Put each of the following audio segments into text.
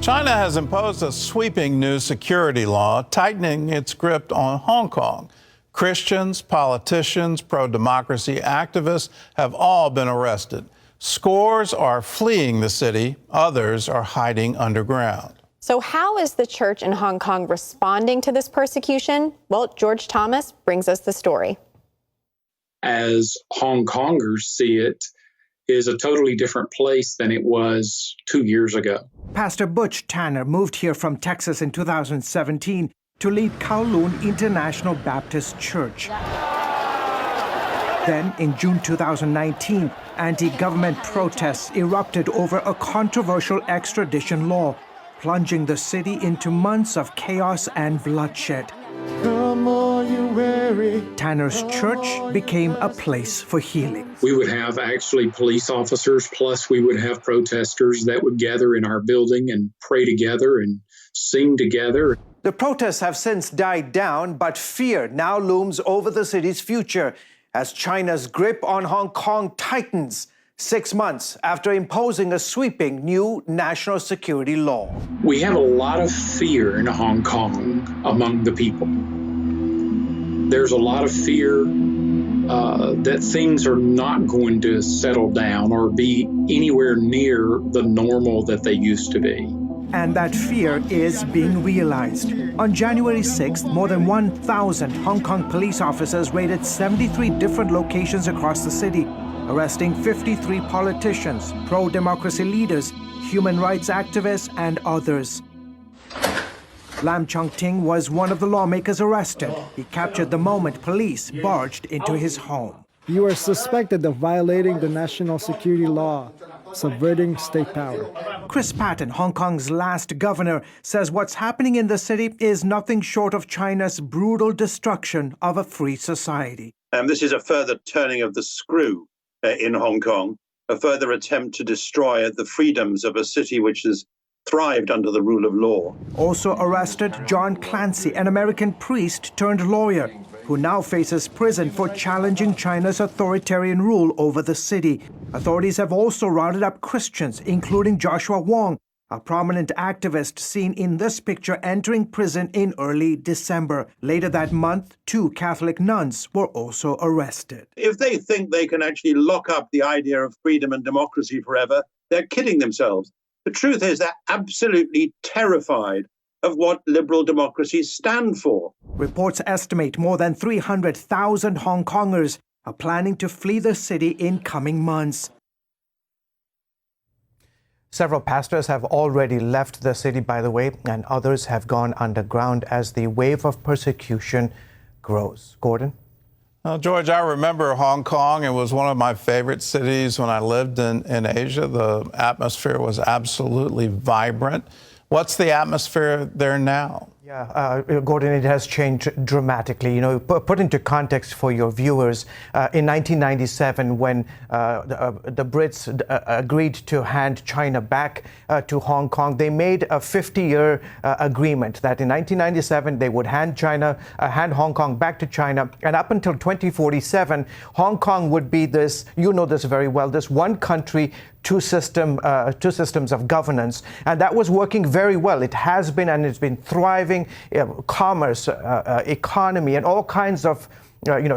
China has imposed a sweeping new security law, tightening its grip on Hong Kong. Christians, politicians, pro-democracy activists have all been arrested. Scores are fleeing the city. Others are hiding underground. So how is the church in Hong Kong responding to this persecution? Well, George Thomas brings us the story. As Hong Kongers see it, is a totally different place than it was 2 years ago. Pastor Butch Tanner moved here from Texas in 2017 to lead Kowloon International Baptist Church. Then, in June 2019, anti-government protests erupted over a controversial extradition law, plunging the city into months of chaos and bloodshed. Tanner's church became a place for healing. We would have actually police officers, plus we would have protesters that would gather in our building and pray together and sing together. The protests have since died down, but fear now looms over the city's future as China's grip on Hong Kong tightens 6 months after imposing a sweeping new national security law. We have a lot of fear in Hong Kong among the people. There's a lot of fear that things are not going to settle down or be anywhere near the normal that they used to be. And that fear is being realized. On January 6th, more than 1,000 Hong Kong police officers raided 73 different locations across the city, arresting 53 politicians, pro-democracy leaders, human rights activists, and others. Lam Chong-ting was one of the lawmakers arrested. He captured the moment police barged into his home. You are suspected of violating the national security law, subverting state power. Chris Patten, Hong Kong's last governor, says what's happening in the city is nothing short of China's brutal destruction of a free society. This is a further turning of the screw in Hong Kong, a further attempt to destroy the freedoms of a city which has thrived under the rule of law. Also arrested, John Clancy, an American priest turned lawyer, who now faces prison for challenging China's authoritarian rule over the city. Authorities have also rounded up Christians, including Joshua Wong, a prominent activist seen in this picture entering prison in early December. Later that month, 2 Catholic nuns were also arrested. If they think they can actually lock up the idea of freedom and democracy forever, they're kidding themselves. The truth is they're absolutely terrified of what liberal democracies stand for. Reports estimate more than 300,000 Hong Kongers are planning to flee the city in coming months. Several pastors have already left the city, by the way, and others have gone underground as the wave of persecution grows. Gordon? Well, George, I remember Hong Kong. It was one of my favorite cities when I lived in Asia. The atmosphere was absolutely vibrant. What's the atmosphere there now? Yeah, Gordon, it has changed dramatically. You know, put into context for your viewers, in 1997, when the Brits agreed to hand China back to Hong Kong, they made a 50-year agreement that in 1997 they would hand Hong Kong back to China, and up until 2047, Hong Kong would be this, you know this very well, this one country, two systems of governance, and that was working very well. It has been, and it's been thriving. Commerce, economy, and all kinds of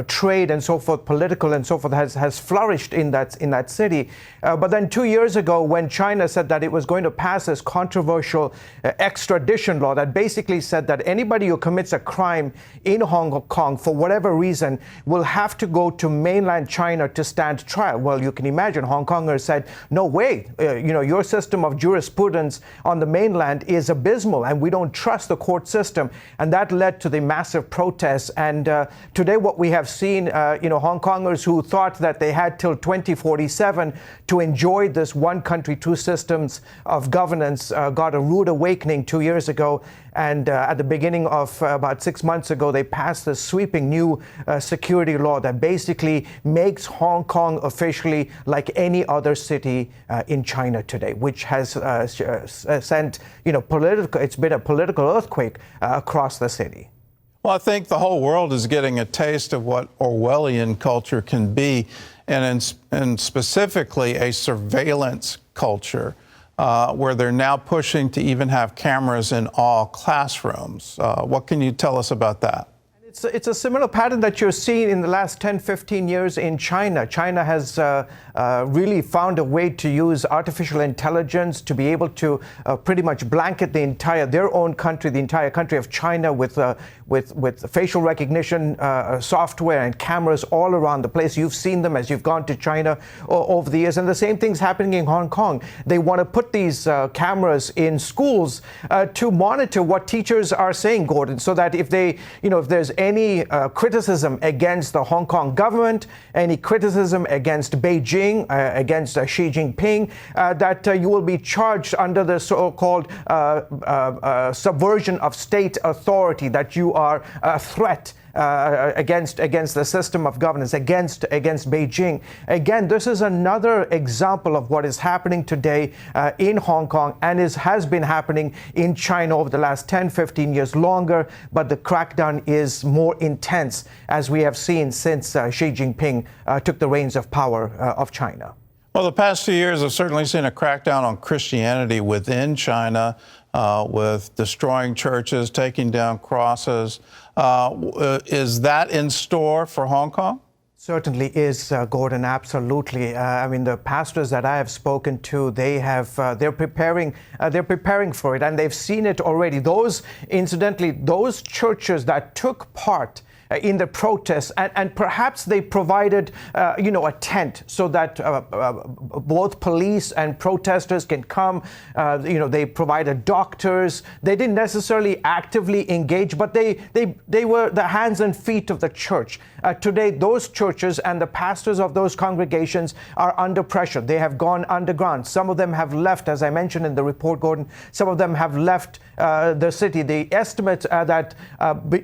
trade and so forth, political and so forth, has flourished in that city. But then 2 years ago, when China said that it was going to pass this controversial extradition law that basically said that anybody who commits a crime in Hong Kong for whatever reason will have to go to mainland China to stand trial. Well, you can imagine Hong Kongers said, no way, your system of jurisprudence on the mainland is abysmal and we don't trust the court system. And that led to the massive protests. And today what we have seen, Hong Kongers who thought that they had till 2047 to enjoy this one country, two systems of governance, got a rude awakening 2 years ago. And at the beginning of about 6 months ago, they passed this sweeping new security law that basically makes Hong Kong officially like any other city in China today, which has sent, it's been a political earthquake across the city. Well, I think the whole world is getting a taste of what Orwellian culture can be, and specifically a surveillance culture. where they're now pushing to even have cameras in all classrooms. What can you tell us about that? It's a similar pattern that you're seeing in the last 10, 15 years in China. China has really found a way to use artificial intelligence to be able to pretty much blanket their own country, the entire country of China with facial recognition software and cameras all around the place. You've seen them as you've gone to China over the years. And the same thing's happening in Hong Kong. They want to put these cameras in schools to monitor what teachers are saying, Gordon, so that if there's any criticism against the Hong Kong government, any criticism against Beijing, against Xi Jinping, that you will be charged under the so-called subversion of state authority, that you are a threat against the system of governance, against Beijing. Again, this is another example of what is happening today in Hong Kong and has been happening in China over the last 10, 15 years longer, but the crackdown is more intense, as we have seen since Xi Jinping took the reins of power of China. Well, the past 2 years have certainly seen a crackdown on Christianity within China, with destroying churches, taking down crosses. Is that in store for Hong Kong? Certainly is, Gordon. Absolutely. I mean, the pastors that I have spoken to, they're preparing for it, and they've seen it already. Those churches that took part in the protests, and perhaps they provided, a tent so that both police and protesters can come. They provided doctors. They didn't necessarily actively engage, but they were the hands and feet of the church. Today, those churches and the pastors of those congregations are under pressure. They have gone underground. Some of them have left, as I mentioned in the report, Gordon. Some of them have left the city. The estimates are that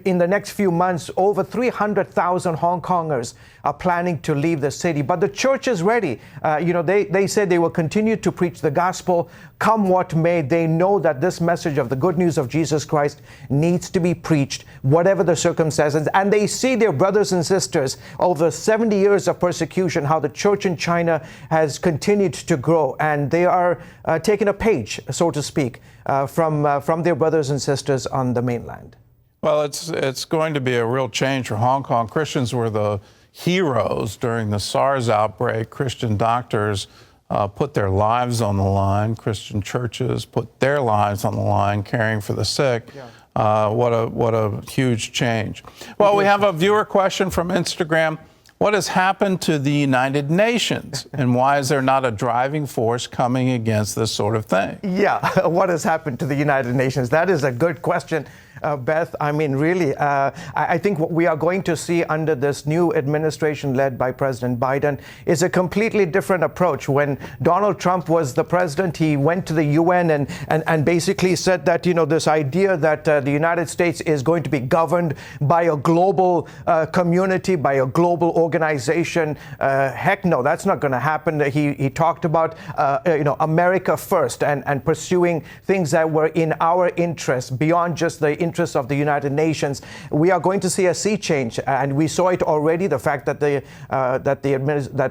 in the next few months, over 300,000 Hong Kongers are planning to leave the city. But the church is ready. They said they will continue to preach the gospel, come what may. They know that this message of the good news of Jesus Christ needs to be preached, whatever the circumstances. And they see their brothers and sisters over 70 years of persecution, how the church in China has continued to grow. And they are taking a page, so to speak, from their brothers and sisters on the mainland. Well, it's going to be a real change for Hong Kong. Christians were the heroes during the SARS outbreak. Christian doctors put their lives on the line. Christian churches put their lives on the line, caring for the sick. Yeah. What a huge change. Well, we have a viewer question from Instagram. What has happened to the United Nations, and why is there not a driving force coming against this sort of thing? Yeah, what has happened to the United Nations? That is a good question. Beth, I mean, really, I think what we are going to see under this new administration led by President Biden is a completely different approach. When Donald Trump was the president, he went to the UN and basically said that, this idea that the United States is going to be governed by a global community, by a global organization. Heck no, that's not going to happen. He talked about, America first and pursuing things that were in our interest beyond just the interests of the United Nations. We are going to see a sea change, and we saw it already. The fact that the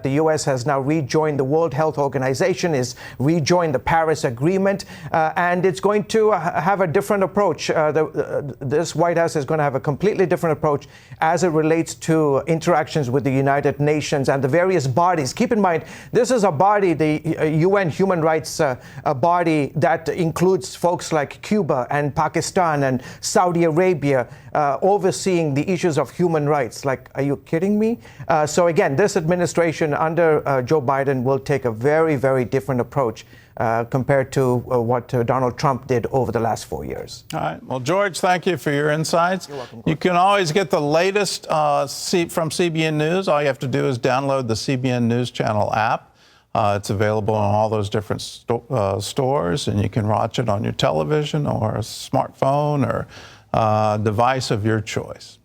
U.S. has now rejoined the World Health Organization, is rejoined the Paris Agreement, and it's going to have a different approach. This White House is going to have a completely different approach as it relates to interactions with the United Nations and the various bodies. Keep in mind, this is a body, the UN human rights body, that includes folks like Cuba and Pakistan and Saudi Arabia, overseeing the issues of human rights. Like, are you kidding me? So again, this administration under Joe Biden will take a very, very different approach compared to what Donald Trump did over the last 4 years. All right. Well, George, thank you for your insights. You're welcome. You can always get the latest from CBN News. All you have to do is download the CBN News Channel app. It's available on all those different stores, and you can watch it on your television or a smartphone or device of your choice.